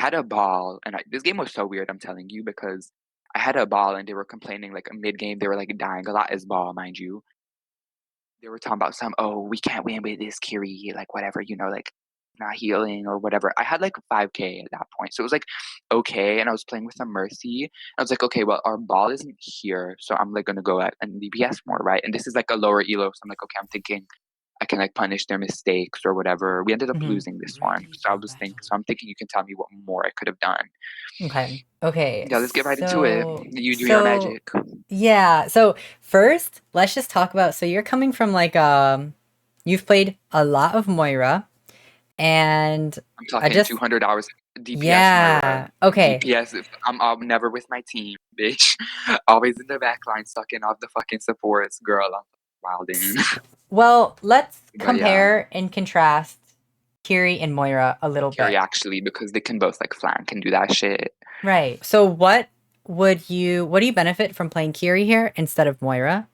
had a ball, and this game was so weird, I'm telling you, because I had a ball and they were complaining like mid game, they were like dying a lot as ball, mind you. They were talking about some, oh, we can't win with this Kiri, like whatever, like not healing or whatever. I had like 5K at that point. So it was like okay. And I was playing with a Mercy. I was like, okay, well, our ball isn't here. So I'm like gonna go at and DPS more, right? And this is like a lower elo. So I'm like, okay, I'm thinking I can like punish their mistakes or whatever. We ended up Mhm. losing this one. So I'm thinking you can tell me what more I could have done. Okay. Okay. Yeah, let's get right into it. You do your magic. Yeah. So first, let's just talk about, so you're coming from like you've played a lot of Moira, and I'm I talking just 200 hours DPS Moira. yeah. Okay. DPS, I'm never with my team, bitch. Always in the back line, sucking off the fucking supports, girl. I'm wilding. Well, let's But yeah, compare and contrast Kiri and Moira a little Kiri bit. actually, because they can both like flank and do that shit. Right. So what do you benefit from playing Kiri here instead of Moira?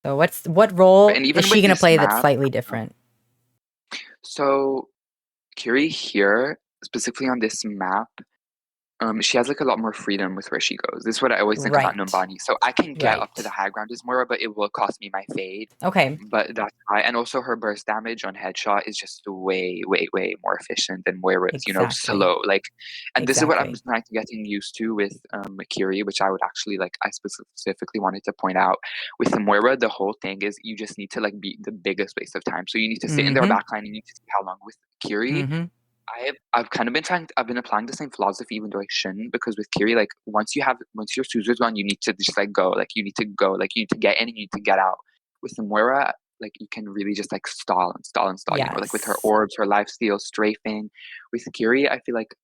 So what role And is even she with gonna this play that's map, slightly um, different? so Kiri here, specifically on this map, she has like a lot more freedom with where she goes. This is what I always think about Right. Numbani. So I can get up to the Right. high ground as Moira, but it will cost me my fade. Okay. But that's high. And also her burst damage on headshot is just way, way, way more efficient than Moira's, Exactly. slow. Like, and this is what I'm Exactly. trying to getting used to with Kiri, which I would actually like. I specifically wanted to point out with the Moira. The whole thing is you just need to like beat the biggest waste of time. So you need to sit in their Mm-hmm. backline and you need to see how long. With Kiri, Mm-hmm. I've kind of been trying. I've been applying the same philosophy, even though I shouldn't, because with Kiri, like once your Suzu's on, you need to just like go. Like you need to go. Like you need to get in and you need to get out. With the Moira, like you can really just like stall and stall and stall. Like with her Yes. orbs, her life steal, strafing. With Kiri, I feel like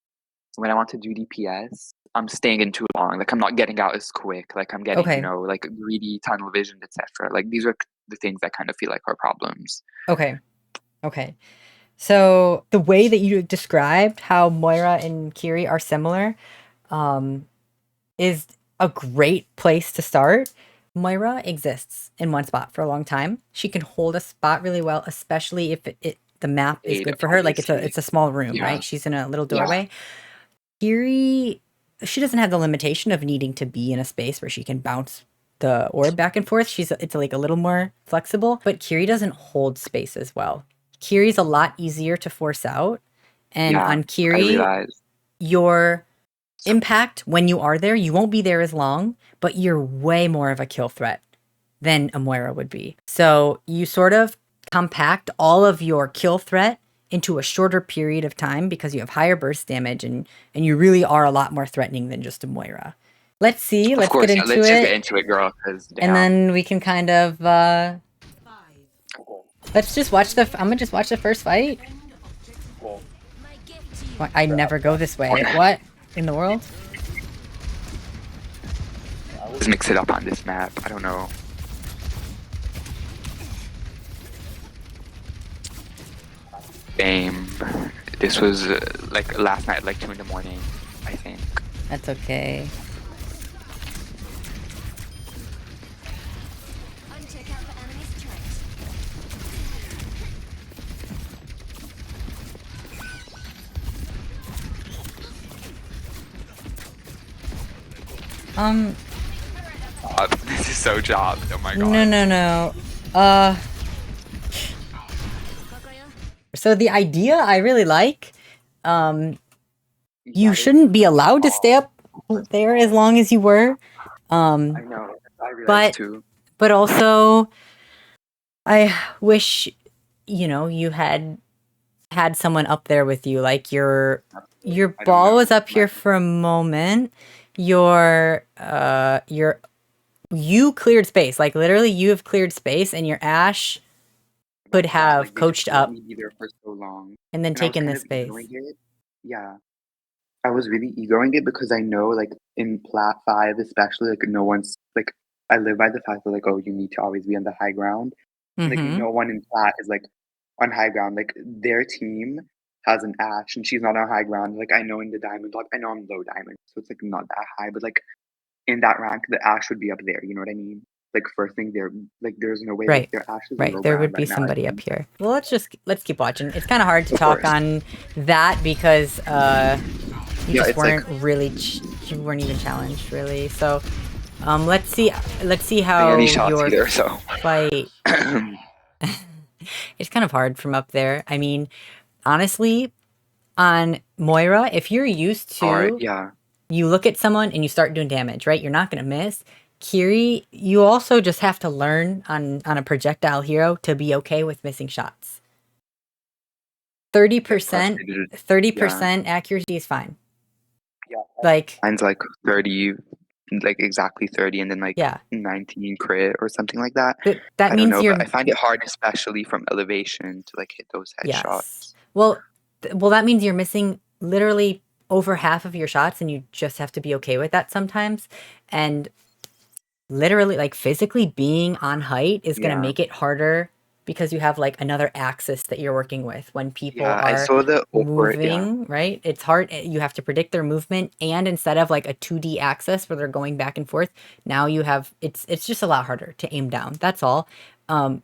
when I want to do DPS, I'm staying in too long. Like I'm not getting out as quick. Like I'm getting, Okay. like greedy tunnel vision, etc. Like these are the things I kind of feel like are problems. Okay. Okay. So the way that you described how Moira and Kiri are similar, um, is a great place to start. Moira exists in one spot for a long time. She can hold a spot really well, especially if the map is Aid, good for her. Like obviously. it's a small room, Yeah. right? She's in a little Yeah. doorway. Kiri, she doesn't have the limitation of needing to be in a space where she can bounce the orb back and forth. It's like a little more flexible, but Kiri doesn't hold space as well. Kiri's a lot easier to force out, and Yeah. on I Kiri, realize. your impact when you are there, you won't be there as long, but you're way more of a kill threat than a Moira would be. So you sort of compact all of your kill threat into a shorter period of time because you have higher burst damage, and you really are a lot more threatening than just a Moira. Let's see, Of let's get course, yeah, into let's just get it, into it, girl, because and damn. then we can kind of Cool. let's just watch I'm gonna just watch the first fight. Cool. I never go this way. What in the world? Let's mix it up on this map. I don't know. Same. This was like last night, like 2 in the morning, I think. That's okay. This is so jobbed. Oh my No, god. no, no. Uh, so the idea I really like. You Yeah, it is shouldn't be allowed to stay small. up there as long as you were. I Um, know. I realized but too. but also, I wish you had someone up there with you. Like your I don't ball know. was up here for a moment. Your you cleared space. Like literally, you have cleared space, and your Ash could Yeah, have like they just coached let up me be there for so long. and then And I was taken kind this of space. egoing it. Yeah. I was really egoing it because I know, like, in Plat 5, especially, like, no one's, like, I live by the fact that, like, oh, you need to always be on the high ground. And, like, Mm-hmm. no one in Plat is, like, on high ground. Like, their team has an Ash, and she's not on high ground. Like, I know in the diamond block, I know I'm low diamond, so it's, like, not that high. But, like, in that rank, the Ash would be up there. You know what I mean? Like, first thing, there's no way, like, Right. their Ash is Right. low There would ground be right now, I somebody up think. here. Well, let's keep watching. It's kind of hard to Of talk course. on that because You Yeah, just it's like weren't really. You weren't even challenged, really. So, let's see. Let's see any how shots your either. So, fight. It's kind of hard from up there. I mean, honestly, on Moira, if you're used all right, to, yeah, you look at someone and you start doing damage, right? You're not gonna miss. Kiri, you also just have to learn on a projectile hero to be okay with missing shots. get 30%, frustrated. Yeah, 30% accuracy is fine. yeah. Like, Mine's like 30, like exactly 30, and then like yeah, 19 crit or something like that. that I don't means know, but you're I find it hard, especially from elevation, to like hit those yes. headshots. Well, that means you're missing literally over half of your shots, and you just have to be okay with that sometimes. And literally, like physically being on height is going to Yeah, make it harder because you have like another axis that you're working with when people yeah. I are saw the awkward. Yeah, moving, right? It's hard. You have to predict their movement, and instead of like a 2D axis where they're going back and forth, now you have it's just a lot harder to aim down. That's all.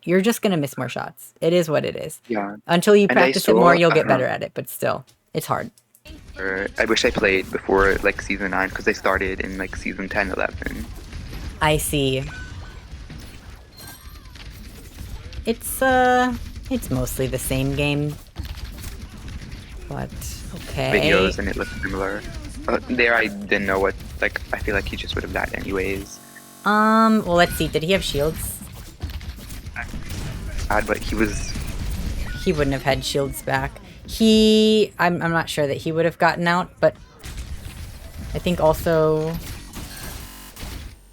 You're just going to miss more shots. It is what it is. yeah. Until you And I practice it more, saw. you'll get better at it, but still, it's hard. I wish I played before like season 9 because I started in like season 10, 11. I see. It's it's mostly the same game. But okay. Videos and it looked similar. There, I didn't know what. Like, I feel like he just would have died anyways. Well, let's see. Did he have shields? But he was. He wouldn't have had shields back. I'm not sure that he would have gotten out, but I think also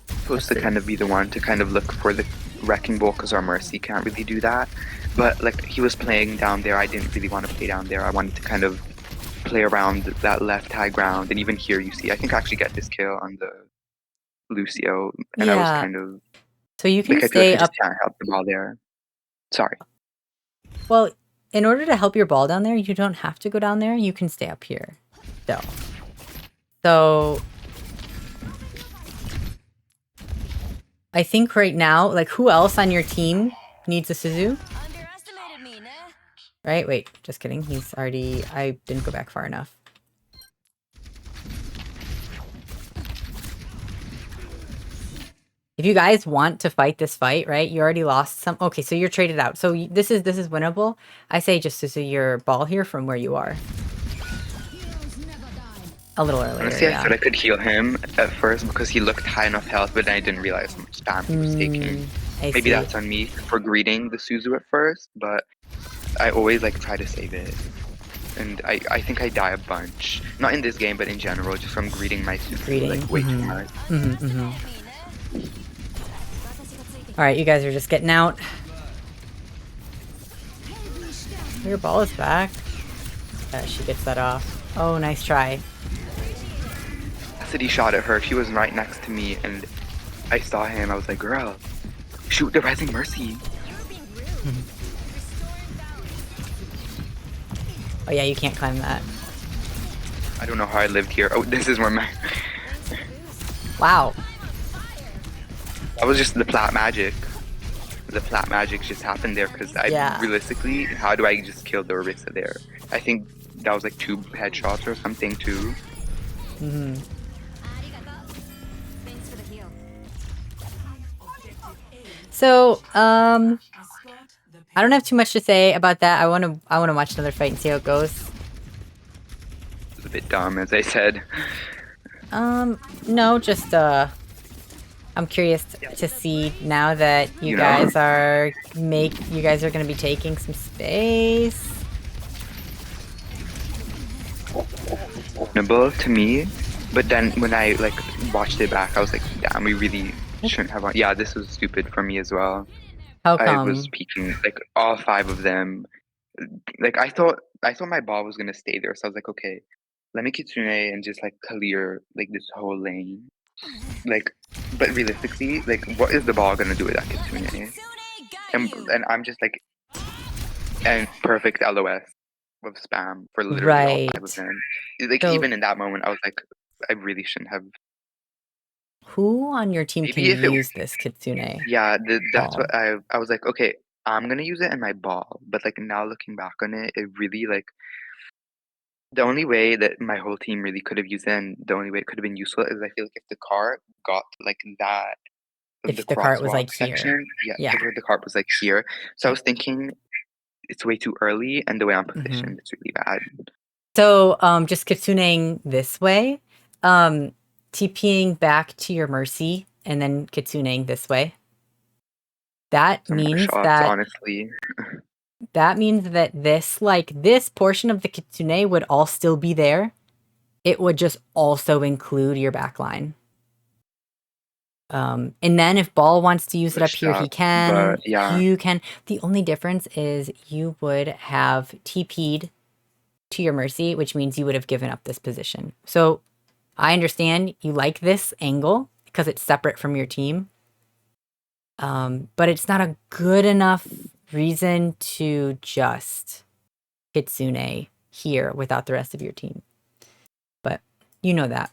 Supposed to kind of be the one to kind of look for the wrecking ball because our Mercy can't really do that. But like he was playing down there, I didn't really want to play down there. I wanted to kind of play around that left high ground, and even here you see I think I actually get this kill on the Lucio, and I was yeah. kind of So you can like I feel like stay I just up. can't help the ball there. Sorry. Well, in order to help your ball down there, you don't have to go down there. You can stay up here. So I think right now, like who else on your team needs a Suzu? Right? Wait, just kidding. He's already... I didn't go back far enough. If you guys want to fight this fight, right? You already lost some... Okay, so you're traded out. So this is winnable. I say just Suzu your ball here from where you are. A little earlier, Honestly, I yeah. thought I could heal him at first because he looked high enough health, but then I didn't realize how much spam he was taking. Maybe that's on me for greeting the Suzu at first, but I always like try to save it. And I think I die a bunch. Not in this game, but in general, just from greeting my Suzu like way too much. Alright, you guys are just getting out. Your ball is back. She gets that off. Oh, nice try. City shot at her. She was right next to me, and I saw him. I was like, girl, shoot the Rising Mercy. Oh yeah, you can't climb that. I don't know how I lived here. Oh, this is where my... Wow. That was just the Plat magic. The Plat magic just happened there because realistically, how do I just kill the Orisa there? I think that was like 2 headshots or something too. So, I don't have too much to say about that. I want to watch another fight and see how it goes. It was a bit dumb, as I said. No, just I'm curious to see now that you guys are going to be taking some space. To me, but then when I like watched it back, I was like, damn, we really shouldn't have. Yeah, this was stupid for me as well. How come? I was peeking like all 5 of them. Like I thought my ball was gonna stay there, so I was like, okay, let me Kitsune and just like clear like this whole lane. Like, but realistically, like, what is the ball gonna do with that Kitsune? And I'm just like, and perfect LOS of spam for literally all 5 of them. Like, So, even in that moment, I was like, I really shouldn't have. who on your team Maybe can if it, use this Kitsune? yeah, that's ball? what I was like, okay, I'm gonna use it in my ball, but like now looking back on it, it really like The only way that my whole team really could have used it, and the only way it could have been useful is I feel like if the cart got to, like, that of the If the cart was, like, crosswalk here. section, yeah, Yeah. if the cart was, like, here. So I Yeah. was thinking it's way too early, and the way I'm Mhm. positioned, it's really bad. So, just kitsuneing this way, TPing back to your mercy, and then kitsuneing this way. That Some more means shots, that honestly. this, like, this portion of the kitsune would all still be there. It would just also include your backline. And then if Ball wants to use it up Wish here, he that, but can. yeah. You can. The only difference is you would have TP'd to your mercy, which means you would have given up this position. So I understand you like this angle because it's separate from your team. But it's not a good enough reason to just kitsune here without the rest of your team. But you know that.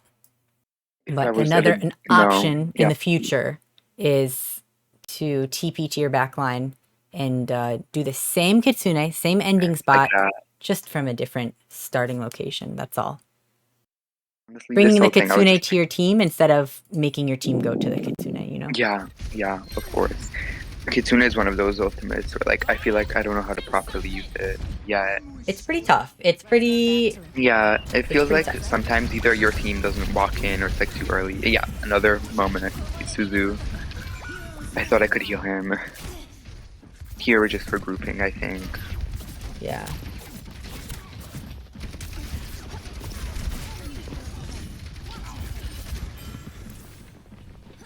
If I But was at a an no, option in yeah, the future is to TP to your backline and do the same kitsune, same ending like spot, that. just from a different starting location. That's all. Honestly, this Bringing the whole thing, I was kitsune just to your team instead of making your team go to the kitsune, you know? yeah, yeah, of course. Kitsune is one of those ultimates where, like, I feel like I don't know how to properly use it yet. It's pretty tough. Yeah, it It's feels pretty like tough. sometimes either your team doesn't walk in or it's, like, too early. Yeah, another moment I could see Suzu. I thought I could heal him. Here we're just for grouping, I think. Yeah.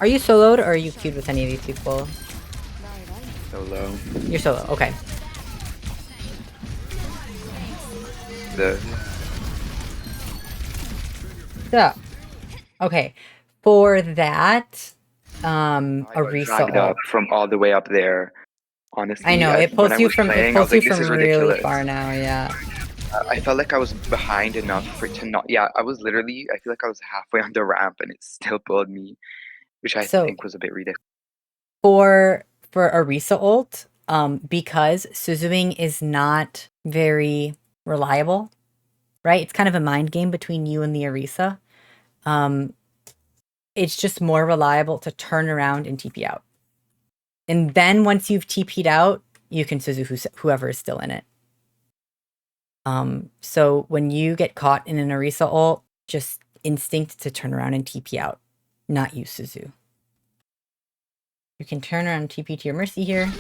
Are you soloed or are you queued with any of these people? Solo. You're solo. Okay. The Yeah. Okay. For that, I got Arisa dragged up ult. from all the way up there. I Honestly, know it when pulls I you was from playing, I was like, "This is really ridiculous." far now. Yeah. I felt like I was behind enough for it to not. Yeah, I was literally. I feel like I was halfway on the ramp, and it still pulled me, which I So think was a bit ridiculous. for Arisa ult, because Suzuing is not very reliable, right? It's kind of a mind game between you and the Arisa. Um, it's just more reliable to turn around and TP out. And then once you've TP'd out, you can Suzu whoever is still in it. So when you get caught in an Arisa ult, just instinct to turn around and TP out, not use Suzu. You can turn around and TP to your mercy here.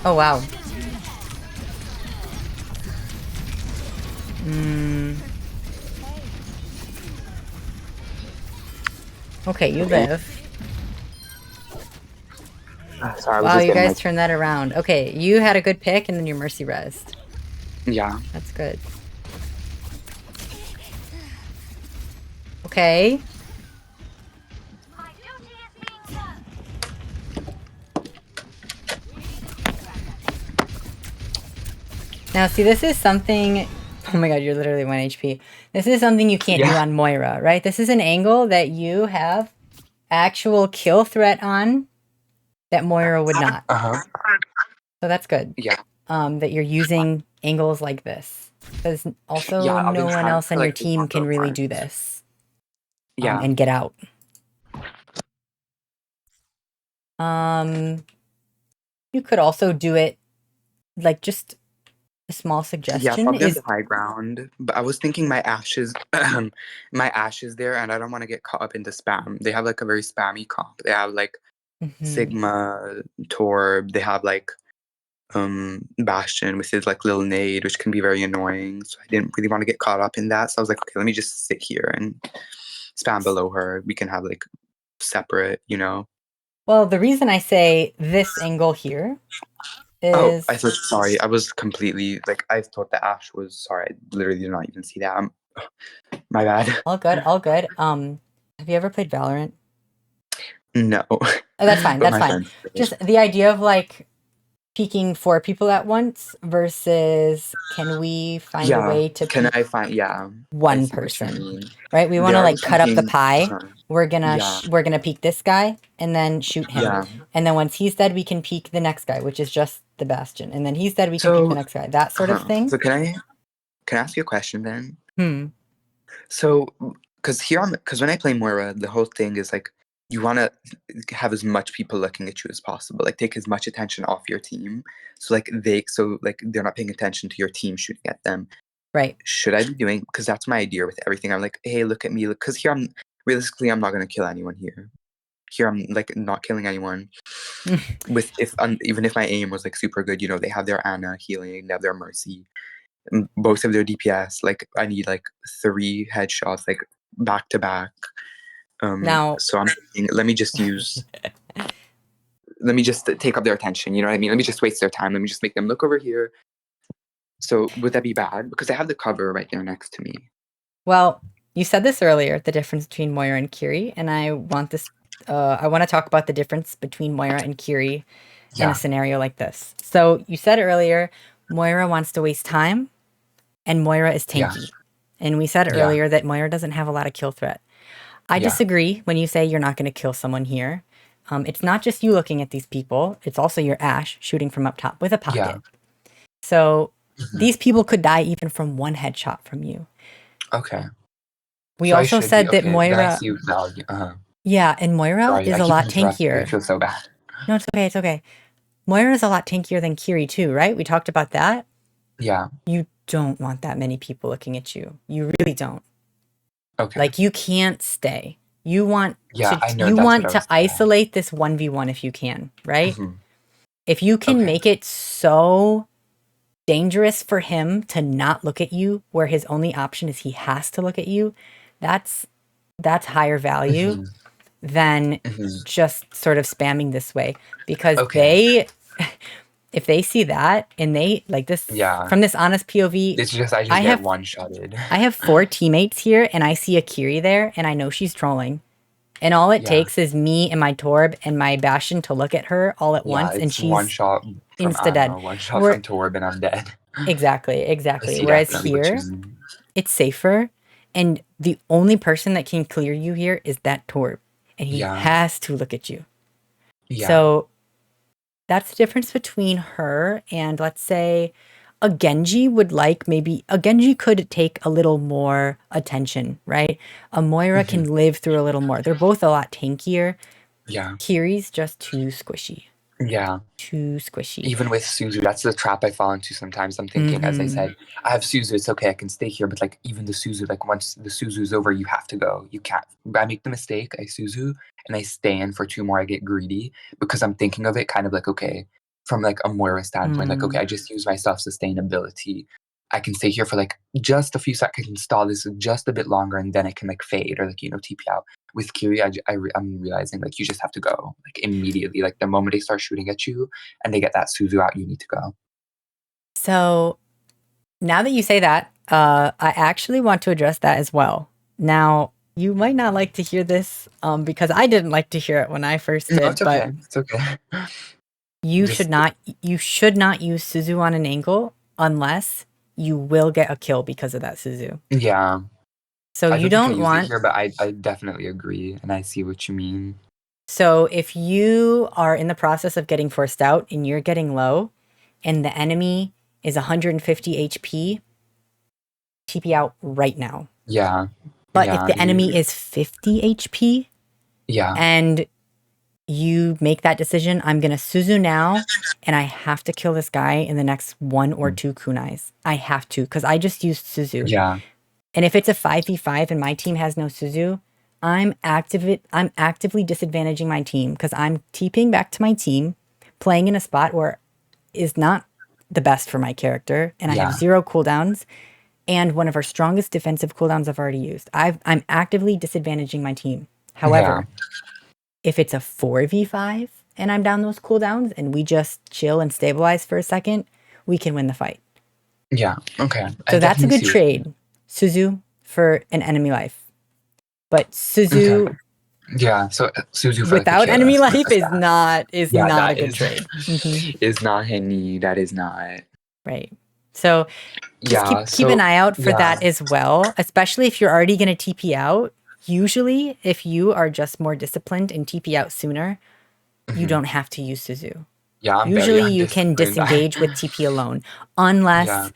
Oh, wow. Okay, you live. Sorry, I was Wow, just you getting guys turned that around. Okay, you had a good pick and then your mercy rezzed. yeah. That's good. Okay. Now, see, this is something... Oh my god, you're literally 1 HP. This is something you can't do Yeah. on Moira, right? This is an angle that you have actual kill threat on that Moira would not. Uh-huh. So that's good. Yeah. That you're using angles like this. Because also Yeah, I've no been one trying else to, on your like, team walk can up really front. do this. Yeah. And get out. You could also do it, like, just a small Yeah, suggestion probably on the is... high ground. But I was thinking my ashes, my ashes there, and I don't want to get caught up in the spam. They have like a very spammy comp. They have like Mhm. Sigma, Torb. They have like Bastion with his like little nade, which can be very annoying. So I didn't really want to get caught up in that. So I was like, okay, let me just sit here and spam below her. We can have like separate, you know. Well, the reason I say this angle here Oh, is... I thought. Sorry, I was completely like I thought the Ash was. Sorry, I literally did not even see that. My bad. All good, all good. Have you ever played Valorant? No, Oh, that's fine, but that's my fine. friends did. Just the idea of, like, peeking 4 people at once versus can we find a Yeah. way to Can peek I find? Yeah. I one see what you person, mean. right? We want to They're like cut up the peeking. pie. Yeah. We're gonna peek this guy and then shoot him, Yeah. and then once he's dead, we can peek the next guy, which is just the Bastion, and then he's dead, we can peek the So, next guy. That sort of thing. so can I ask you a question then? Hmm. So, because when I play Moira, the whole thing is like you want to have as much people looking at you as possible, like take as much attention off your team, so like they're not paying attention to your team shooting at them. Right. Should I be doing? Because that's my idea with everything. I'm like, hey, look at me, because here I'm realistically I'm not gonna kill anyone here. Here I'm like not killing anyone. With if even if my aim was like super good, they have their Ana healing, they have their Mercy, both of their DPS. Like I need like 3 headshots like back to back. Now, So I'm thinking, let me just take up their attention. You know what I mean? Let me just waste their time. Let me just make them look over here. So would that be bad? Because I have the cover right there next to me. well, you said this earlier, the difference between Moira and Kiri, and I want to talk about the difference between Moira and Kiri in a Yeah, scenario like this. So you said earlier, Moira wants to waste time, and Moira is yeah, tanky. And we said yeah, earlier that Moira doesn't have a lot of kill threat. I yeah, disagree when you say you're not going to kill someone here. It's not just you looking at these people, it's also your Ashe shooting from up top with a yeah. pocket. So Mhm. these people could die even from one headshot from you. Okay. We So I also should be said that okay. Then I Moira, see value. yeah, and Moira Sorry, is I a keep lot interrupting. I tankier. feel so bad. No, it's okay, it's okay. Moira is a lot tankier than Kiri too, right? We talked about that. Yeah. You don't want that many people looking at you. You really don't. Okay. Like you can't stay. Yeah, I know You that's what want I to was saying. isolate this 1v1 if you can, right? Mhm. If you can Okay. make it so dangerous for him to not look at you where his only option is he has to look at you, that's higher value Mhm. than Mhm. just sort of spamming this way because Okay. if they see that and they like this Yeah. from this honest POV, It's just I I just get have one-shotted. I have 4 teammates here and I see a Kiri there and I know she's trolling. And all it Yeah. takes is me and my Torb and my Bastion to look at her all at Yeah, once and it's one she's shot from insta dead. Anna, one shot We're from Torb, and I'm dead. I exactly. see Whereas definitely what you here, mean. it's safer and the only person that can clear you here is that Torb and he Yeah. has to look at you. Yeah. So that's the difference between her and let's say a Genji a Genji could take a little more attention, right? A Moira Mhm. can live through a little more. They're both a lot tankier. Yeah. Kiri's just too squishy. Yeah. Too squishy. Even with Suzu, that's the trap I fall into sometimes. I'm thinking, as I Mm-hmm. said, I have Suzu, it's okay, I can stay here, but like even the Suzu, like once the Suzu's over, you have to go. You can't. I make the mistake, I Suzu, and I stay in for 2 more, I get greedy because I'm thinking of it kind of like, okay, from like a Moira standpoint, like, okay, Mm. I just use my self sustainability. I can stay here for like just a few seconds, I can stall this just a bit longer, and then I can like fade or like, TP out. With Kiri, I'm realizing like you just have to go like immediately. Like the moment they start shooting at you, and they get that Suzu out, you need to go. So now that you say that, I actually want to address that as well. Now, you might not like to hear this because I didn't like to hear it when I first No, did, it's but okay. It's okay. you should Just not you should not use Suzu on an angle unless you will get a kill because of that Suzu. yeah. So I you don't think I don't used it want here, but I definitely agree, and I see what you mean. so if you are in the process of getting forced out and you're getting low and the enemy is 150 HP, TP out right now. Yeah. But if Yeah. the enemy is 50 HP Yeah. and you make that decision, I'm going to Suzu now and I have to kill this guy in the next 1 or 2 kunais. I have to because I just used Suzu. Yeah. And if it's a 5v5 and my team has no Suzu, I'm actively disadvantaging my team because I'm TPing back to my team, playing in a spot where is not the best for my character, and I have Yeah. 0 cooldowns. And one of our strongest defensive cooldowns I've already used. I'm actively disadvantaging my team. Yeah. However, if it's a 4v5 and I'm down those cooldowns and we just chill and stabilize for a second, we can win the fight. Yeah. Okay. I So that's a definitely good see what you trade, Suzu for an enemy life. But mean. Okay. Suzu Yeah, so Suzu for like a Without kill, enemy for life a is stab. not Yeah, a that good trade. is not handy. That is not. Right. So just Yeah, keep an so eye out for yeah. that as well, especially if you're already going to TP out. Usually, if you are just more disciplined and TP out sooner, you Mhm. don't have to use Suzu. Yeah, I'm very Usually, you can undisciplined. disengage with TP alone, Yeah, unless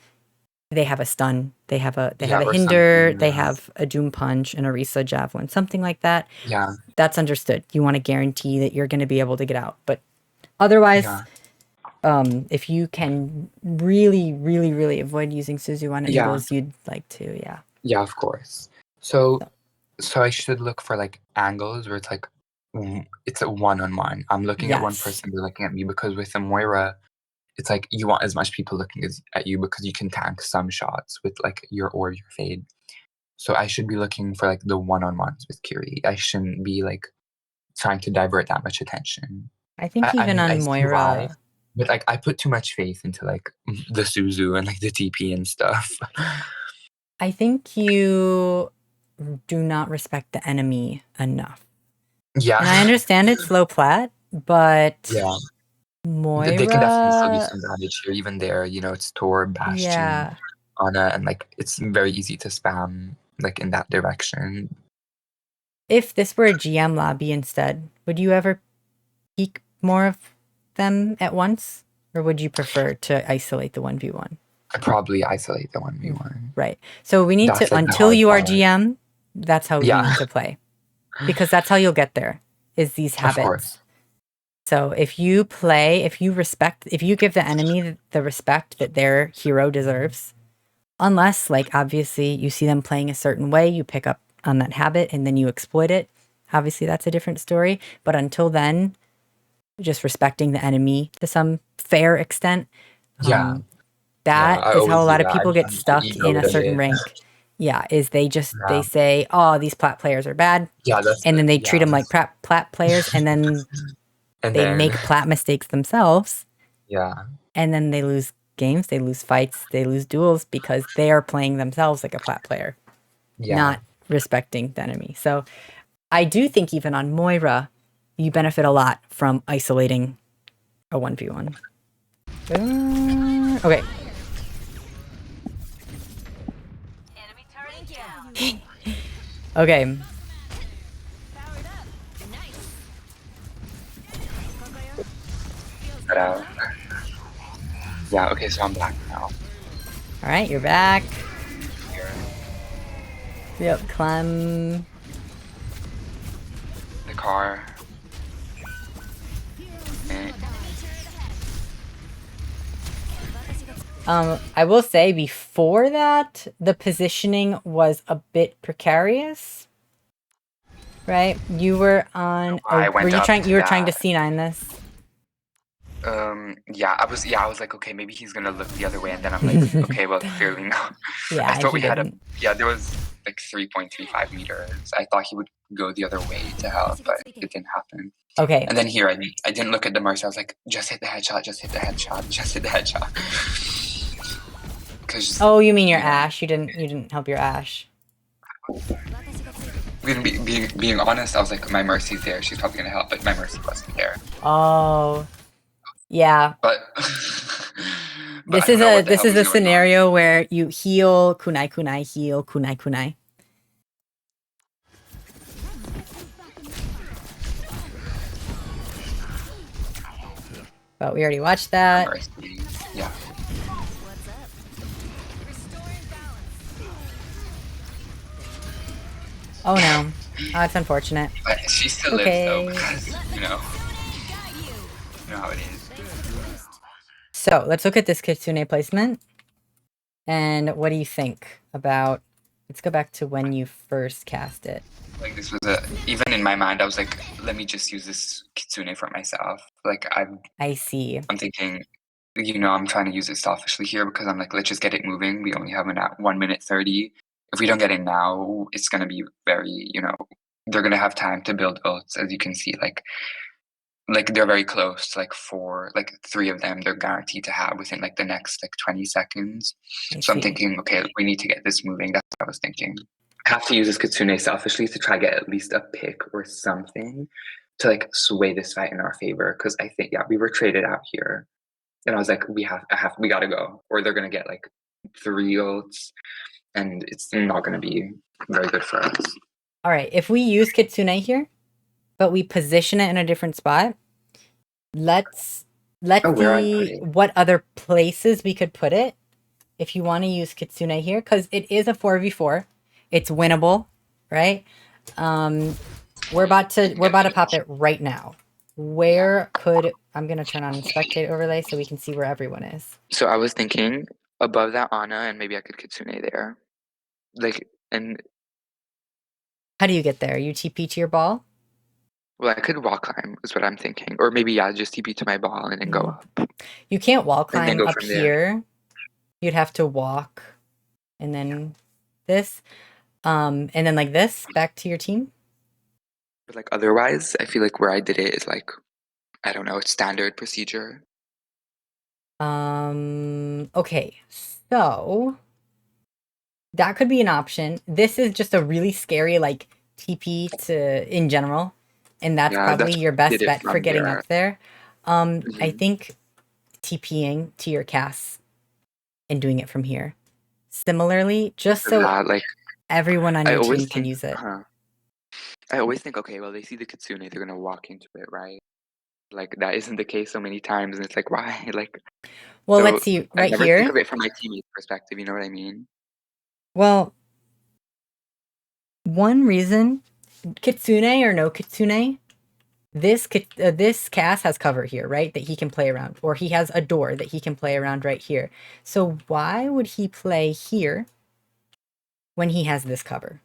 they have a stun, they have yeah, a or hinder, something. they have a doom punch, an Orisa javelin, something like that. Yeah, That's understood. You want to guarantee that you're going to be able to get out, but otherwise, yeah, if you can really, really, really avoid using Suzu on yeah, angles, you'd like to, yeah. yeah, of course. So, So, so I should look for like angles where it's like it's a one-on-one. I'm looking at one yes, person, they're looking at me because with the Moira, it's like you want as much people looking at you because you can tank some shots with like your orb, your fade. So I should be looking for like the one-on-ones with Kiri. I shouldn't be like trying to divert that much attention. I think I even mean, I on see why, Moira, but like I put too much faith into like the Suzu and like the TP and stuff. I think you do not respect the enemy enough. Yeah, And I understand it's low plat, but yeah. They can definitely still do Moira, some damage here. Even there, it's Tor, Bastion, yeah. Ana, and like it's very easy to spam like in that direction. If this were a GM lobby instead, would you ever peek more of them at once? Or would you prefer to isolate the 1v1? I probably isolate the 1v1. Right. So we need That's to, like the until hard you are part. GM, that's how you Yeah, need to play. Because that's how you'll get there, is these of habits. course. So if you play, if you give the enemy the respect that their hero deserves, unless, like, obviously you see them playing a certain way, you pick up on that habit and then you exploit it. Obviously, that's a different story. But until then, just respecting the enemy to some fair extent. Yeah, yeah. That I is how a always do lot of that. I people just get want to stuck ego in a it a certain bit. rank. Yeah, is they Yeah, say, oh, these plat players are bad, yeah. That's and the then they treat yeah. them like plat players, and then And they then make plat mistakes themselves, yeah, and then they lose games, they lose fights, they lose duels because they are playing themselves like a plat player, yeah, not respecting the enemy. So I do think even on Moira, you benefit a lot from isolating a 1v1. Okay. Okay. cut out. Yeah. Okay, so I'm back now. All right, you're back. Here, Yep, climb. the car. Eh, I will say before that, the positioning was a bit precarious, right? You were on. I Oh, were went you up trying? to You were trying to that. C9 this. Yeah, I was. Yeah, I was like, okay, maybe he's gonna look the other way, and then I'm like, okay, well, clearly not. I Yeah, thought he we had a. didn't. Yeah, there was like 3.35 meters. I thought he would go the other way to help, but it didn't happen. Okay. And then here, I didn't look at the Mercy. I was like, just hit the headshot, just hit the headshot, just hit the headshot. Because Oh, you mean your Ash? You didn't help your Ash. being honest, I was like, my Mercy's there. She's probably gonna help, but my Mercy wasn't there. Oh, yeah. But but I don't know what the This hell is was a going on. scenario where you heal kunai, heal kunai. But we already watched that. Mercy, yeah. Oh no. Oh, it's unfortunate. But she still lives though, Okay. because you know how it is. So let's look at this Kitsune placement. And what do you think about... Let's go back to when you first cast it. Like this was even in my mind, I was like, let me just use this kitsune for myself. Like I see. I'm thinking, I'm trying to use it selfishly here because I'm like, let's just get it moving. We only have 1 minute 30. If we don't get it now, it's gonna be very, they're gonna have time to build ults, as you can see. Like they're very close to like 3 of them they're guaranteed to have within like the next like 20 seconds. I So I'm see. thinking, okay, we need to get this moving. That's what I was thinking. I have to use this Kitsune selfishly to try get at least a pick or something to like sway this fight in our favor. Because I think we were traded out here, and I was like, we gotta go, or they're gonna get like 3 ults, and it's not gonna be very good for us. All right, if we use Kitsune here, but we position it in a different spot, let's Where I put see it. what other places we could put it. If you want to use Kitsune here, because it is a 4v4, it's winnable, right? We're about to pop it right now. Where could I'm gonna turn on spectate overlay so we can see where everyone is. So I was thinking above that Ana, and maybe I could Kitsune there, like, and How do you get there? You TP to your ball? well, I could wall climb is what I'm thinking, or maybe just TP to my ball and then go up, You can't wall and then climb go up from there. here. You'd have to walk, and then this, and then like this back to your team. But like otherwise, I feel like where I did it is like, I don't know, it's standard procedure. Okay, so that could be an option. This is just a really scary like TP to in general, and that's Yeah, probably that's your why I best did it bet for from getting there. up there. I Mhm. think TPing to your cast and doing it from here. Similarly, just For so that, like, everyone on I your always team can think, use it. I always think, okay, well, they see the Kitsune, they're gonna walk into it, right? Like, that isn't the case so many times, and it's like, why? Like, Well, so let's see I right never think here. of it from my teammate's perspective, you know what I mean? Well, one reason, Kitsune or no Kitsune, this cast has cover here, right? That he can play around, or he has a door that he can play around right here. So why would he play here when he has this cover,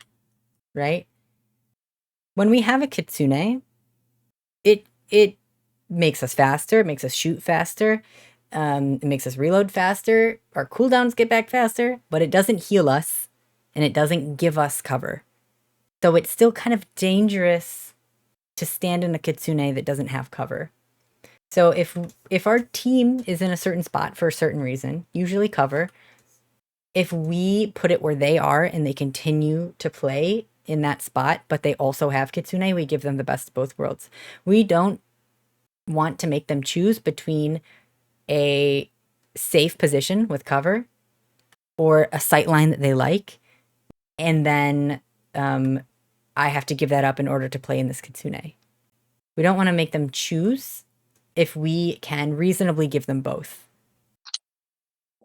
right? When we have a Kitsune, it makes us faster, it makes us shoot faster, it makes us reload faster, our cooldowns get back faster, but it doesn't heal us, and it doesn't give us cover. So it's still kind of dangerous to stand in a Kitsune that doesn't have cover. So if our team is in a certain spot for a certain reason, usually cover, if we put it where they are and they continue to play in that spot, but they also have Kitsune, we give them the best of both worlds. We don't want to make them choose between a safe position with cover or a sight line that they like, and then I have to give that up in order to play in this Kitsune. We don't want to make them choose if we can reasonably give them both.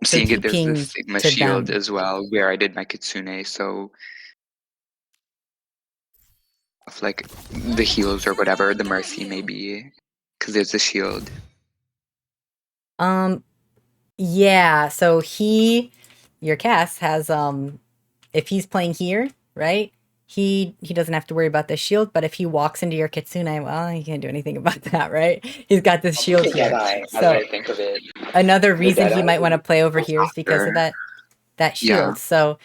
So Seeing it, there's this TPing Sigma to shield them. as well, where I did my Kitsune, so if, like, the heals or whatever, the mercy maybe, because there's a shield. Yeah, so your cast has if he's playing here, right? He doesn't have to worry about the shield, but if he walks into your Kitsune, well, he can't do anything about that, right? He's got this shield here. As So I think of it, another the reason he Deadeye might would want to be play over so here is because of faster. that Yeah. shield. So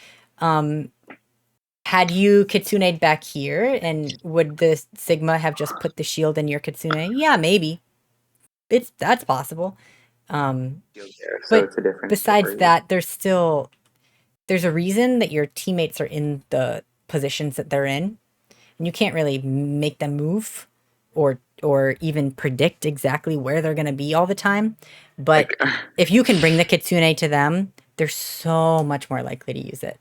had you Kitsune'd back here, and would the Sigma have just put the shield in your Kitsune? Yeah, maybe. That's possible. Shield there, so But it's a different besides story. that, there's a reason that your teammates are in the positions that they're in, and you can't really make them move or even predict exactly where they're going to be all the time. But Like, if you can bring the Kitsune to them, they're so much more likely to use it.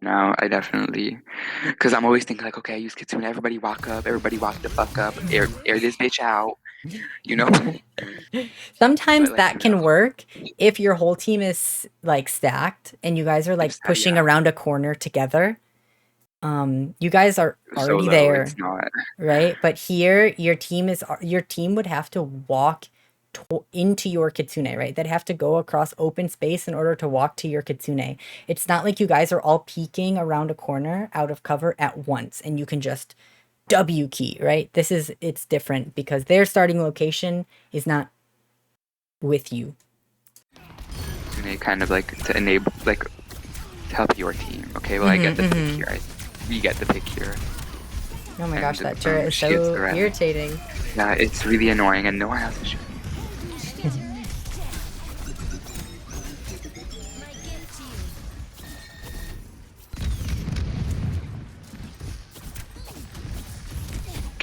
no, I definitely, because I'm always thinking like, okay, I use Kitsune, everybody walk up, everybody walk the fuck up, air this bitch out, you know? Sometimes But like, that can work if your whole team is like stacked and you guys are like pushing yeah, around a corner together. You guys are already solo, it's there, not. right? But here, your team would have to walk into your Kitsune, right? They'd have to go across open space in order to walk to your Kitsune. It's not like you guys are all peeking around a corner out of cover at once and you can just W key, right? It's different because their starting location is not with you. Kitsune kind of like to enable, like, to help your team. Okay, well, I get the pick here. We get the pick here. Oh my gosh, And that turret is she gets so the red. irritating. Yeah, it's really annoying, and no one else is shooting.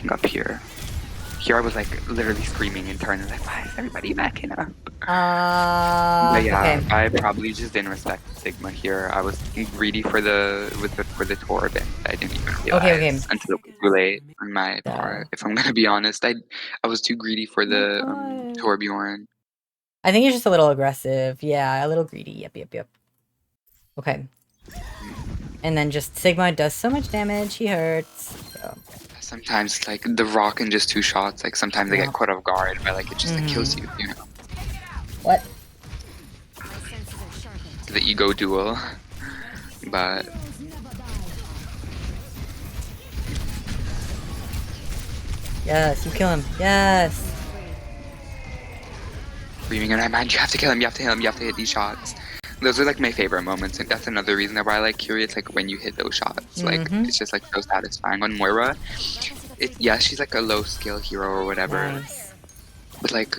backing up here. Here I was like literally screaming in turn, like, why is everybody backing up? But yeah, Okay. I probably just didn't respect Sigma here. I was greedy for the Torb, and I didn't even Okay. realize until it was too late on my part. If I'm gonna be honest, I was too greedy for the Torbjorn. I think he's just a little aggressive. Yeah, a little greedy. Yep. Okay. And then just Sigma does so much damage. He hurts. So. Sometimes like the rock in just 2 shots, like sometimes they get caught off guard by like it just like, kills you, you know. What? The ego duel. But yes, you kill him. Yes. screaming and I mind you have to kill him, you have to hit him, you have to hit these shots. Those are like my favorite moments, and that's another reason why I like Kiri. It's like when you hit those shots, like it's just like so satisfying. On Moira, yeah, she's like a low skill hero or whatever, but like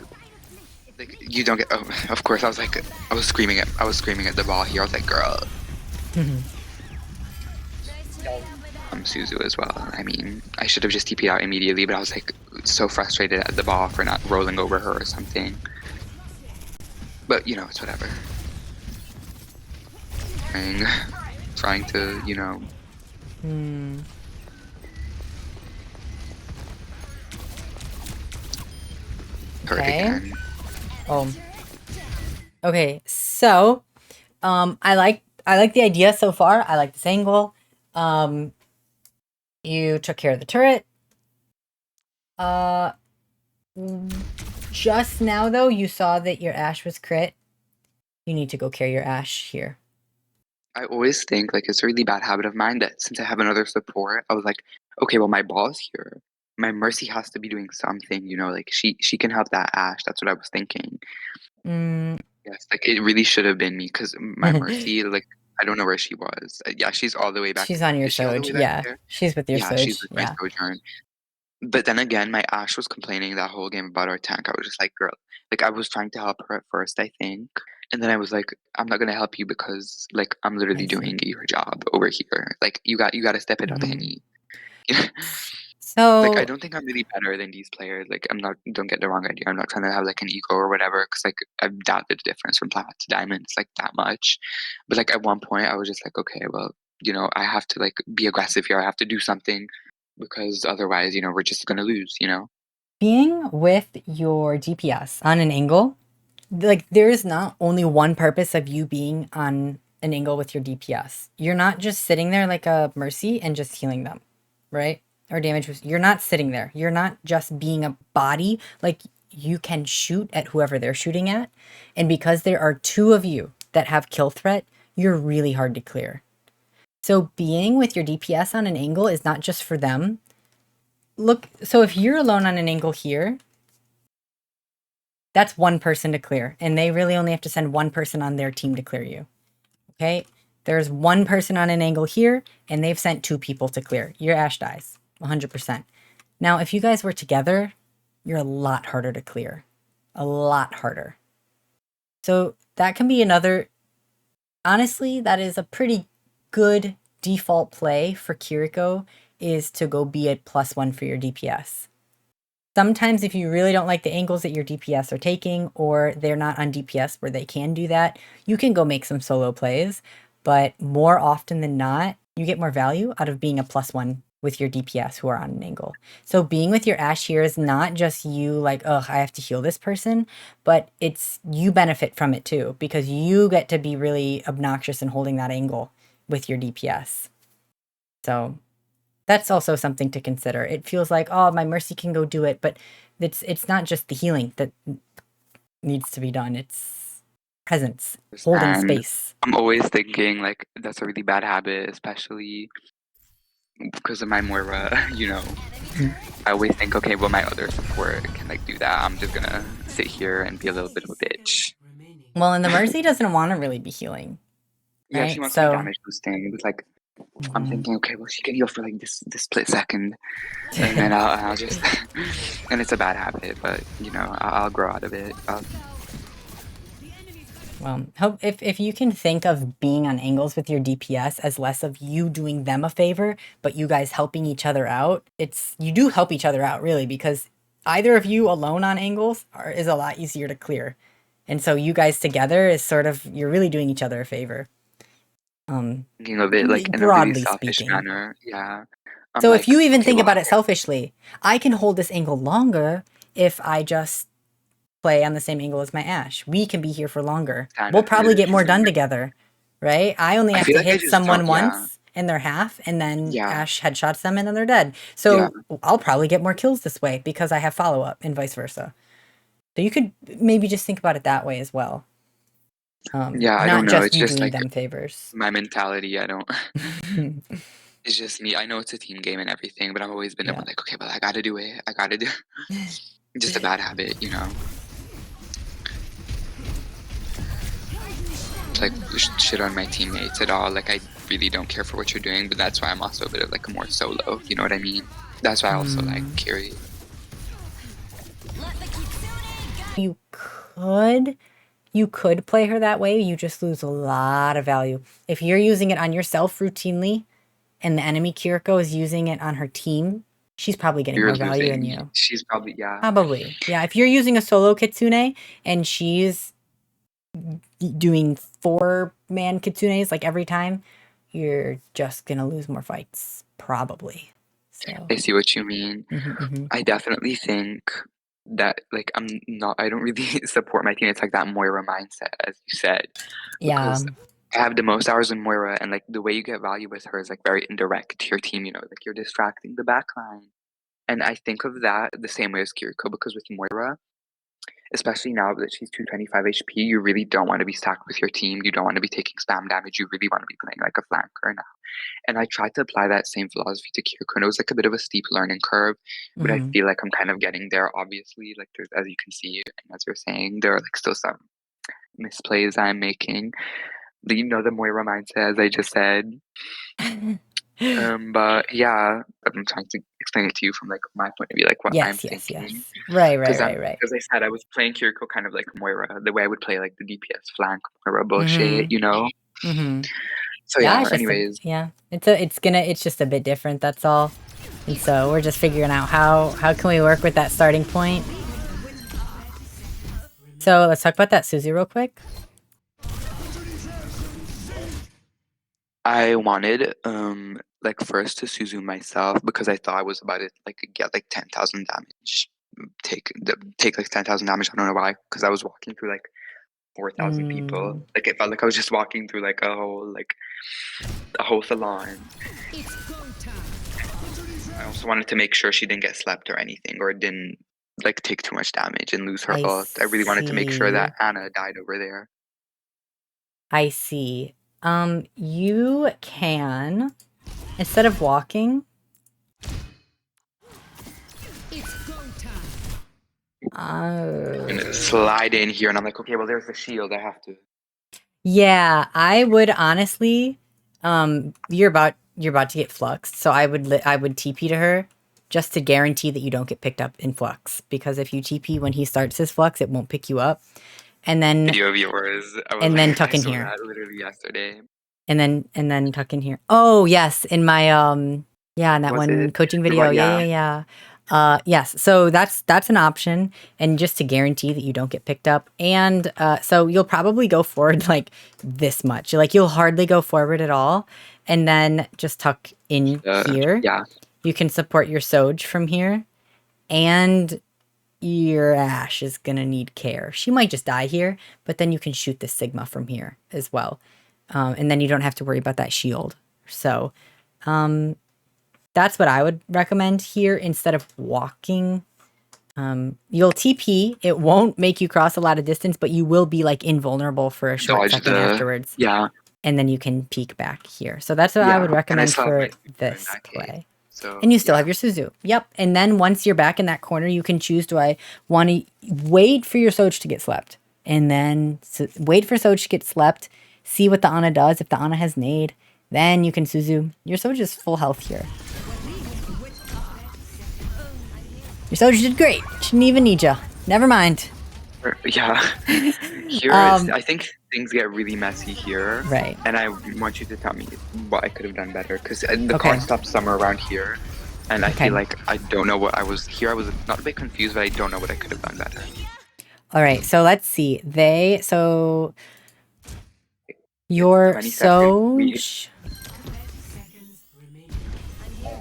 you don't get. Oh, of course, I was screaming at the ball here. I was like, girl. Suzu as well. I mean, I should have just TP'd out immediately, but I was like so frustrated at the ball for not rolling over her or something. But you know, it's whatever. Trying to, you know. Hurt again. Okay, so I like the idea so far. I like this angle. You took care of the turret. Just now though, you saw that your Ashe was crit. You need to go carry your Ashe here. I always think like it's a really bad habit of mine that since I have another support, I was like, okay, well my ball's here. My Mercy has to be doing something, you know, like she can help that Ashe. That's what I was thinking. Yes, like it really should have been me because my Mercy, like I don't know where she was. Yeah, she's all the way back. She's on your Soj. Yeah, she's with your Soj. She's with my Sojourn. But then again, my Ashe was complaining that whole game about our tank. I was just like, girl, like I was trying to help her at first, I think. And then I was like, I'm not gonna help you because like I'm literally doing your job over here. Like you got to step it up, Henny. So like I don't think I'm really better than these players. Like I'm not. Don't get the wrong idea. I'm not trying to have like an ego or whatever. Because like I doubt the difference from Plat to Diamonds like that much. But like at one point, I was just like, okay, well, you know, I have to like be aggressive here. I have to do something because otherwise, you know, we're just gonna lose. You know. Being with your DPS on an angle, like there is not only one purpose of you being on an angle with your DPS. You're not just sitting there like a Mercy and just healing them, right? Or damage. You're not sitting there. You're not just being a body. Like you can shoot at whoever they're shooting at. And because there are 2 of you that have kill threat, you're really hard to clear. So being with your DPS on an angle is not just for them. Look, so if you're alone on an angle here, that's 1 person to clear. And they really only have to send 1 person on their team to clear you. Okay? There's 1 person on an angle here, and they've sent 2 people to clear. Your Ashe dies. 100%. Now, if you guys were together, you're a lot harder to clear. A lot harder. So that can be another... Honestly, that is a pretty good default play for Kiriko, is to go be at +1 for your DPS. Sometimes if you really don't like the angles that your DPS are taking, or they're not on DPS where they can do that, you can go make some solo plays. But more often than not, you get more value out of being a +1 with your DPS who are on an angle. So being with your Ashe here is not just you like, ugh, I have to heal this person, but it's you benefit from it too, because you get to be really obnoxious in holding that angle with your DPS. So that's also something to consider. It feels like, oh, my Mercy can go do it, but it's not just the healing that needs to be done. It's presence, holding space. I'm always thinking like that's a really bad habit, especially because of my Moira, you know. I always think, okay, well, my other support can like do that. I'm just gonna sit here and be a little bit of a bitch. Well, and the Mercy doesn't want to really be healing. Right? Yeah, she wants to be damage boosting. It's like I'm thinking, okay, well, she can heal for like this split second, and then I'll just, and it's a bad habit, but you know, I'll grow out of it. Well, hope if you can think of being on angles with your DPS as less of you doing them a favor, but you guys helping each other out, you do help each other out really, because either of you alone on angles is a lot easier to clear. And so you guys together is sort of, you're really doing each other a favor. Thinking of it like in a really Broadly selfish speaking. manner. Yeah. I'm So if like, you even okay, think well, about it selfishly, I can hold this angle longer if I just play on the same angle as my Ash. We can be here for longer. kind We'll of probably get more done together, right? I only I have feel to like I hit just don't. someone Yeah. once and they're half, and then Yeah. Ash headshots them and then they're dead. Yeah. So I'll probably get more kills this way because I have follow up and vice versa. So you could maybe just think about it that way as well. Yeah. I Not don't know. just It's you just doing like them favors. my mentality. I don't. It's just me. I know it's a team game and everything, but I've always been the Yeah. one like, okay, but I gotta do it. I gotta do. Just a bad habit, you know. Like shit on my teammates at all. Like I really don't care for what you're doing, but that's why I'm also a bit of like a more solo. You know what I mean? That's why I also like Kiri. You could play her that way. You just lose a lot of value. If you're using it on yourself routinely and the enemy Kiriko is using it on her team, she's probably getting You're more value than losing. you. She's probably yeah. Probably. Yeah, if you're using a solo Kitsune and she's doing 4-man Kitsunes like every time, you're just gonna lose more fights. Probably. So. I see what you mean. I definitely think that like I don't really support my teammates like that Moira mindset, as you said. Yeah. Because I have the most hours in Moira, and like the way you get value with her is like very indirect to your team, you know, like you're distracting the backline. And I think of that the same way as Kiriko, because with Moira, especially now that she's 225 HP, you really don't want to be stacked with your team. You don't want to be taking spam damage. You really want to be playing like a flanker now. And I tried to apply that same philosophy to Kiriko, and it was like a bit of a steep learning curve, but I feel like I'm kind of getting there. Obviously, like there's, as you can see, and as you're saying, there are like still some misplays I'm making. You know, the Moira mindset, as I just said. But yeah, I'm trying to explain it to you from like my point of view, like what I'm Yes. thinking. Right. Because as I said, I was playing Kiriko kind of like Moira, the way I would play like the DPS flank Moira bullshit, you know? So Yeah, yeah, it's just anyways. it's just a bit different, that's all. And so we're just figuring out how can we work with that starting point. So let's talk about that Suzu real quick. I wanted like first to Suzu myself because I thought I was about to like get like 10,000 damage. Take like 10,000 damage. I don't know why, because I was walking through like 4,000 people. Like it felt like I was just walking through like a whole salon. I also wanted to make sure she didn't get slept or anything, or didn't like take too much damage and lose her ult. I really wanted to make sure that Anna died over there. I see. You can, instead of walking, I'm gonna slide in here, and I'm like, okay, well, there's the shield. I have to. Yeah, I would honestly. You're about to get fluxed, so I would TP to her just to guarantee that you don't get picked up in flux. Because if you TP when he starts his flux, it won't pick you up. And then video of yours. And then tuck in I saw here. that literally yesterday. And then tuck in here. Oh yes, in my yeah, in that one coaching video. Yeah. Yes, so that's an option, and just to guarantee that you don't get picked up. And so you'll probably go forward like this much. Like you'll hardly go forward at all, and then just tuck in here. Yeah. You can support your Soj from here, and your Ash is gonna need care. She might just die here, but then you can shoot the Sigma from here as well. And then you don't have to worry about that shield. So that's what I would recommend here instead of walking. You'll TP. It won't make you cross a lot of distance, but you will be like invulnerable for a short second afterwards. Yeah. And then you can peek back here. So that's what I would recommend for this play. So, and you still have your Suzu. Yep. And then once you're back in that corner, you can choose, do I want to wait for your Soj to get slept? And then wait for Soj to get slept. See what the Ana does. If the Ana has nade, then you can Suzu. Your Soj is full health here. Your Soj did great. Shouldn't even need ya. Never mind. Yeah. Here is, I think things get really messy here, Right. and I want you to tell me what I could have done better, because the Okay. car stopped somewhere around here, and I Okay. feel like I don't know what I was here. I was not a bit confused, but I don't know what I could have done better. All right. So let's see. So It's your 20 seconds. We Soj.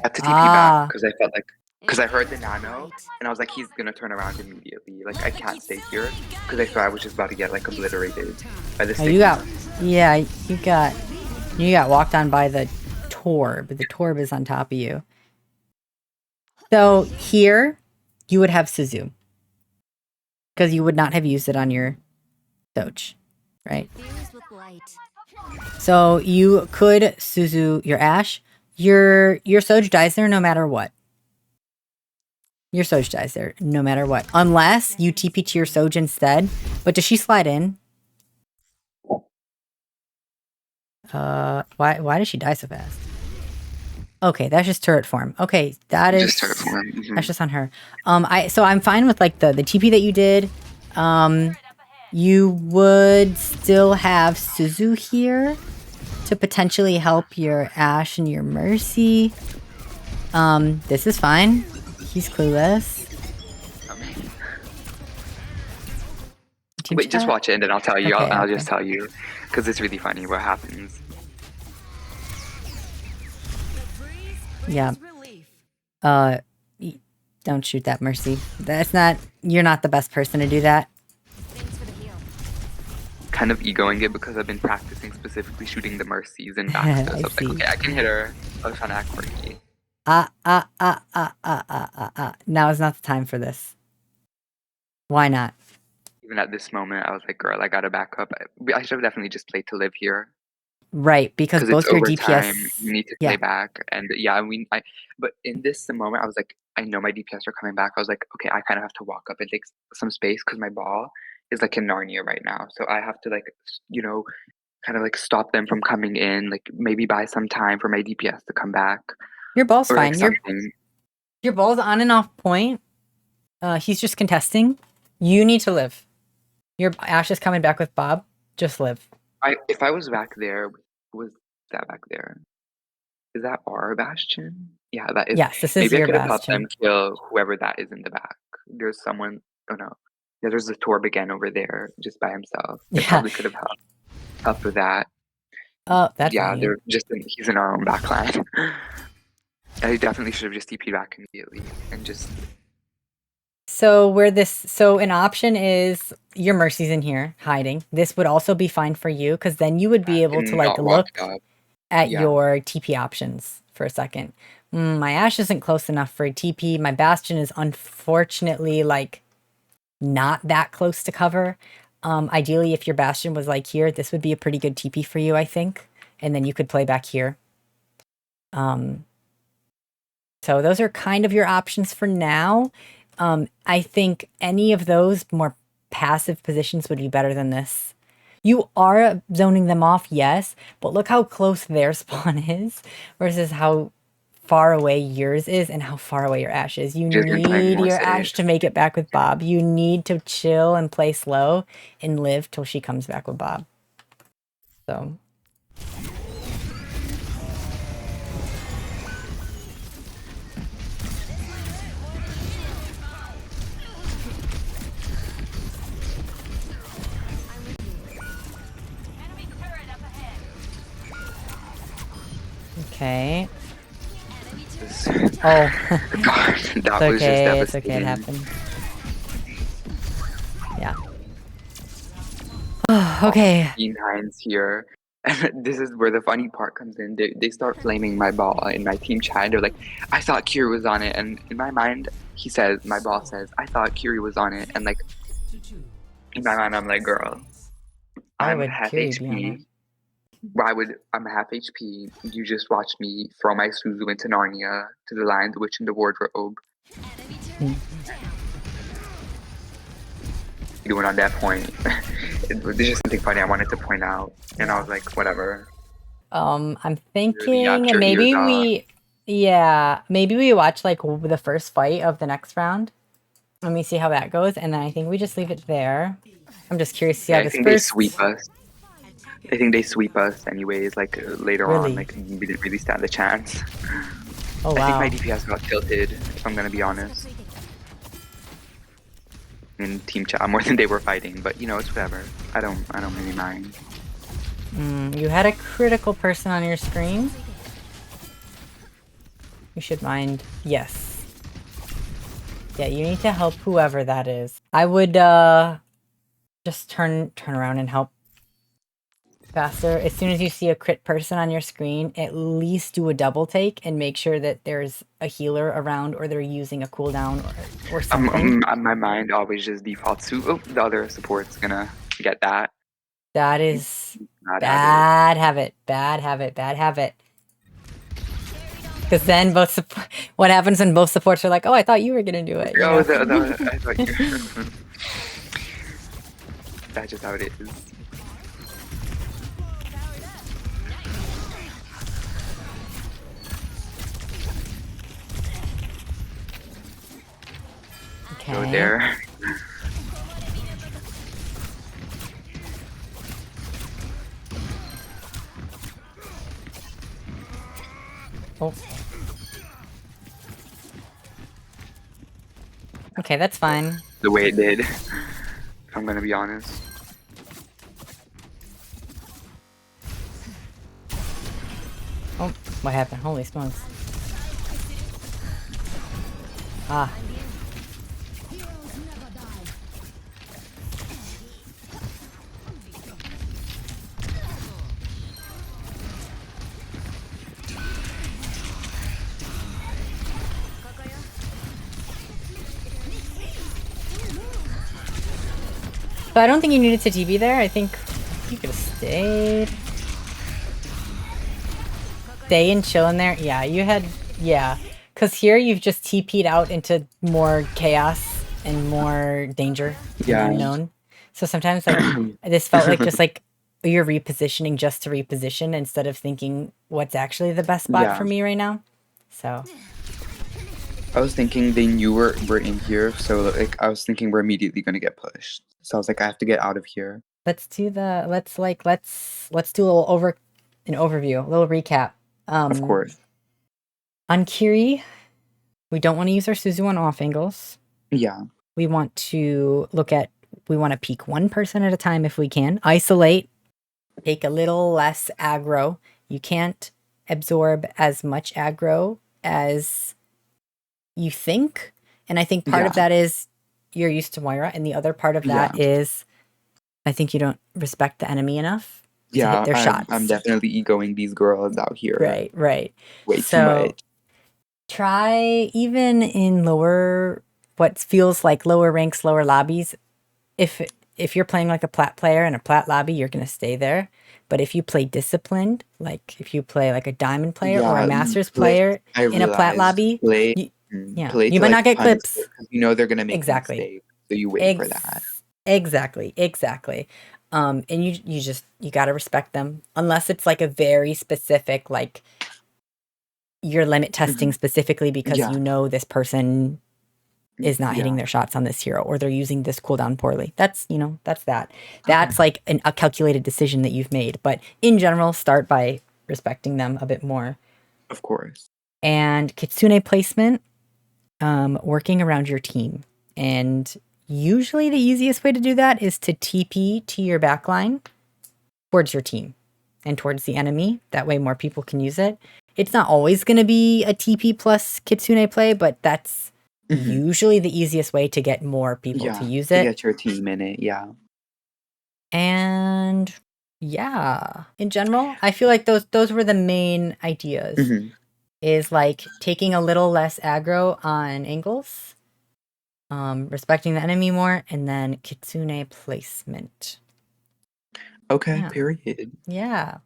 had to TP back Ah. because I felt like because I heard the nano, and I was like, he's gonna turn around immediately. Like I can't stay here because I thought I was just about to get like obliterated by the Oh, you got. stigma. Yeah, you got walked on by the Torb. The Torb is on top of you. So here, you would have Suzu. Because you would not have used it on your Soj, right? So you could Suzu your Ash. Your Soj dies there no matter what. Your Soj dies there no matter what. Unless you TP to your Soj instead. But does she slide in? Why does she die so fast? Okay, that's just turret form. Okay, Just turret form. That's just on her. So I'm fine with like the TP that you did. You would still have Suzu here to potentially help your Ash and your Mercy. This is fine. He's clueless. Wait, just watch it and then I'll tell you. Okay, I'll okay. just tell you because it's really funny what happens. Yeah. Don't shoot that, Mercy. You're not the best person to do that. Kind of egoing it because I've been practicing specifically shooting the Mercies and back. So I was like, okay, I can hit her. I was trying to act quirky. Now is not the time for this. Why not? Even at this moment, I was like, girl, I gotta back up. I should have definitely just played to live here. Right, because both it's your overtime, DPS. you need to play back, and yeah, but in this moment, I was like, I know my DPS are coming back. I was like, okay, I kind of have to walk up and take some space because my ball is like in Narnia right now, so I have to like, kind of like stop them from coming in, like maybe buy some time for my DPS to come back. Your ball's or fine. Like your ball's on and off point. He's just contesting. You need to live. Your Ash is coming back with Bob. Just live. If I was back there, was that back there? Is that our bastion? Yeah, that is. Yes, this is Maybe I your could have helped them bastion. kill whoever that is in the back. There's someone. Oh no, yeah. There's a Torb again over there, just by himself. I probably could have helped with that. Oh, that's yeah. They're just he's in our own backline. I definitely should have just TP'd back immediately and just. So an option is your Mercy's in here hiding. This would also be fine for you because then you would be able to like look at your TP options for a second. My Ash isn't close enough for a TP. My Bastion is unfortunately like not that close to cover. Ideally, if your Bastion was like here, this would be a pretty good TP for you, I think. And then you could play back here. So those are kind of your options for now. I think any of those more passive positions would be better than this. You are zoning them off, yes, but look how close their spawn is versus how far away yours is and how far away your Ash is. You need your Ash to make it back with Bob. You need to chill and play slow and live till she comes back with Bob. So... Okay. Oh. God, that was just devastating. It's okay, it happened. Yeah. Okay. E9's here. And this is where the funny part comes in. They start flaming my ball in my team chat. They're like, I thought Kiri was on it. And in my mind, my ball says, I thought Kiri was on it. And like, in my mind, I'm like, girl, I'm half HP. I'm half HP. You just watched me throw my Suzu into Narnia to the Lion, the Witch, and the Wardrobe. Doing on that point. There's just something funny I wanted to point out. And I was like, whatever. I'm thinking maybe we watch like the first fight of the next round. Let me see how that goes. And then I think we just leave it there. I'm just curious to see how this they sweep us. I think they sweep us anyways, like, later on, Really? like, we didn't really stand a chance. Oh, I think my wow. DPS got tilted, if I'm gonna be honest, in team chat more than they were fighting, but, you know, it's whatever. I don't really mind. You had a critical person on your screen. You should mind. Yes. Yeah, you need to help whoever that is. I would, just turn around and help faster. As soon as you see a crit person on your screen, at least do a double take and make sure that there's a healer around or they're using a cooldown or something. My mind always just defaults to, "Oh, the other support's gonna get that." That is Bad habit. bad habit. Bad habit. Bad habit. Because then what happens when both supports are like, oh, I thought you were gonna do it, you Oh, know? I thought you that's just how it is. Go Okay. there. Oh. Okay, that's fine. The way it did, if I'm gonna be honest. Oh, what happened? Holy smokes. Ah. So I don't think you needed to TP there. I think you could have stayed. Stay and chill in there. Yeah, you had... Yeah. Because here you've just TP'd out into more chaos and more danger and Yeah. unknown. So sometimes, like, this felt like just, like, you're repositioning just to reposition instead of thinking what's actually the best spot for Yeah. me right now. So... I was thinking they knew we're in here, so like I was thinking we're immediately gonna get pushed. So I was like, I have to get out of here. Let's do the... Let's do a little an overview, a little recap. Of course. On Kiri, we don't want to use our Suzuing off angles. Yeah. We want to we want to peek one person at a time if we can. Isolate, take a little less aggro. You can't absorb as much aggro as you think. And I think part of Yeah. that is you're used to Moira, and the other part of Yeah. that is I think you don't respect the enemy enough to hit Yeah. their I'm shots. definitely egoing these girls out here Right. way too So much. try even in what feels like lower ranks, lower lobbies. If you're playing like a Plat player in a Plat lobby, you're gonna stay there. But if you play disciplined, like if you play like a Diamond player or a Yeah, Masters play. player I in a Plat realized lobby, play, yeah, play you to might not like get punish clips. it because you know they're gonna make a Exactly. mistake, so you wait for that. Exactly. And you gotta respect them unless it's like a very specific, like you're limit testing specifically because Yeah, you know this person is not hitting yeah. their shots on this hero or they're using this cooldown poorly. That's, that's that. Okay, That's like a calculated decision that you've made. But in general, start by respecting them a bit more. of course. And Kitsune placement, working around your team. And usually the easiest way to do that is to TP to your backline towards your team and towards the enemy. That way more people can use it. It's not always going to be a TP plus Kitsune play, but that's usually the easiest way to get more people to Yeah, use to it. get your team in it. Yeah. And yeah, in general, I feel like those were the main ideas. Is like taking a little less aggro on angles, respecting the enemy more, and then Kitsune placement. Okay. Yeah. Period. Yeah.